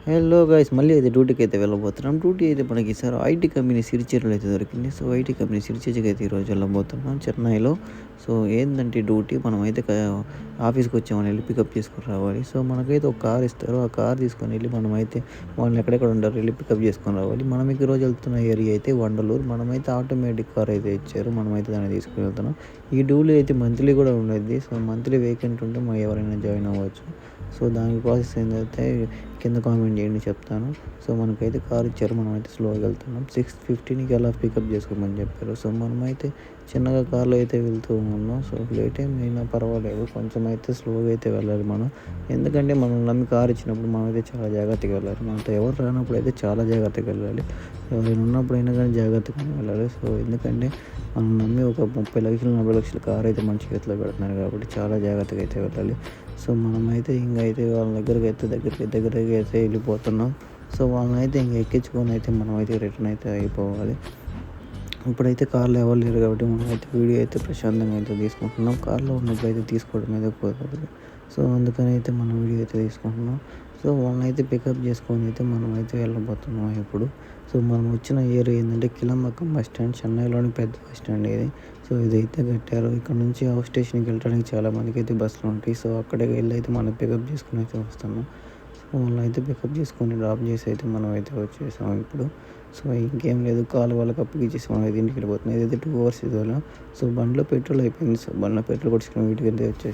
Hello guys మళ్ళీ అయితే డ్యూటీకి అయితే వెళ్ళబోతున్నాం. డ్యూటీ అయితే మనకి ఈసారి ఐటీ కంపెనీ సిరిచేరులో అయితే దొరికింది. సో ఐటీ కంపెనీ సిరిచేరుకి అయితే ఈరోజు వెళ్ళబోతున్నాం చెన్నైలో. సో ఏంటంటే డ్యూటీ మనమైతే ఆఫీస్కి వచ్చామని వెళ్ళి పికప్ చేసుకొని రావాలి. సో మనకైతే ఒక కార్ ఇస్తారు. ఆ కార్ తీసుకొని వెళ్ళి మనమైతే వాళ్ళని ఎక్కడెక్కడ ఉంటారు వెళ్ళి పికప్ చేసుకొని రావాలి. మనం ఈ రోజు వెళ్తున్న ఏరియా అయితే వండలూరు. మనమైతే ఆటోమేటిక్ కార్ అయితే ఇచ్చారు. మనమైతే దాన్ని తీసుకుని వెళ్తున్నాం. ఈ డ్యూటీ అయితే మంత్లీ కూడా ఉండేది. సో మంత్లీ వేకెంట్ ఉంటే మనం ఎవరైనా జాయిన్ అవ్వచ్చు. సో దానికి ప్రాసెస్ ఏంటంటే కింద కామెంట్ చేయండి చెప్తాను. సో మనకైతే కార్ ఇచ్చారు. మనమైతే స్లోగా వెళ్తున్నాం. 6:15కి అలా పికప్ చేసుకోమని చెప్పారు. సో మనమైతే చిన్నగా కార్లో అయితే వెళ్తూ ఉన్నాం. సో లేట్ అయినా పర్వాలేదు, కొంచెం అయితే స్లోగా అయితే వెళ్ళాలి మనం. ఎందుకంటే మనం నమ్మి కార్ ఇచ్చినప్పుడు మనమైతే చాలా జాగ్రత్తగా వెళ్ళాలి. మనతో ఎవరు రానప్పుడు అయితే చాలా జాగ్రత్తగా వెళ్ళాలి. ఎవరైనా ఉన్నప్పుడైనా కానీ జాగ్రత్తగా వెళ్ళాలి. సో ఎందుకంటే మనం నమ్మి ఒక 30 లక్షలు 40 లక్షల కార్ అయితే మన చేతిలో పెడుతున్నారు కాబట్టి చాలా జాగ్రత్తగా అయితే వెళ్ళాలి. సో మనమైతే ఇంకైతే వాళ్ళ దగ్గరికి అయితే వెళ్ళిపోతున్నాం. సో వాళ్ళని అయితే ఇంక ఎక్కించుకొని అయితే మనమైతే రిటర్న్ అయితే అయిపోవాలి. ఇప్పుడైతే కార్లో ఎవరు లేరు కాబట్టి మనమైతే వీడియో అయితే ప్రశాంతంగా అయితే తీసుకుంటున్నాం. కార్లో ఉన్నప్పుడు అయితే తీసుకోవడం అయితే కుదరదు. సో అందుకని అయితే మనం వీడియో అయితే తీసుకుంటున్నాం. సో వాళ్ళని అయితే పికప్ చేసుకొని అయితే మనమైతే వెళ్ళబోతున్నాం ఇప్పుడు. సో మనం వచ్చిన ఏరియా ఏంటంటే కిలంబక్కం బస్ స్టాండ్, చెన్నైలోని పెద్ద బస్ స్టాండ్ ఇది. సో ఇదైతే కట్టారు. ఇక్కడ నుంచి హౌస్ స్టేషన్కి వెళ్ళడానికి చాలా మందికి అయితే బస్సులు ఉంటాయి. సో అక్కడికి వెళ్ళి అయితే మనం పికప్ చేసుకుని అయితే వస్తున్నాం. సో వాళ్ళని అయితే పికప్ చేసుకొని డ్రాప్ చేసి అయితే మనం అయితే వచ్చేసాం ఇప్పుడు. సో ఇంకేం లేదు, కాలు వాళ్ళకి అప్పగిచ్చేసి మనం అయితే ఇంటికి వెళ్ళిపోతున్నాం. ఇదైతే 2 hours ఇదిలో. సో బండిలో పెట్రోల్ అయిపోయింది. సో బండిలో పెట్రోల్ కొట్టుకుని వీటికి అయితే వచ్చేసి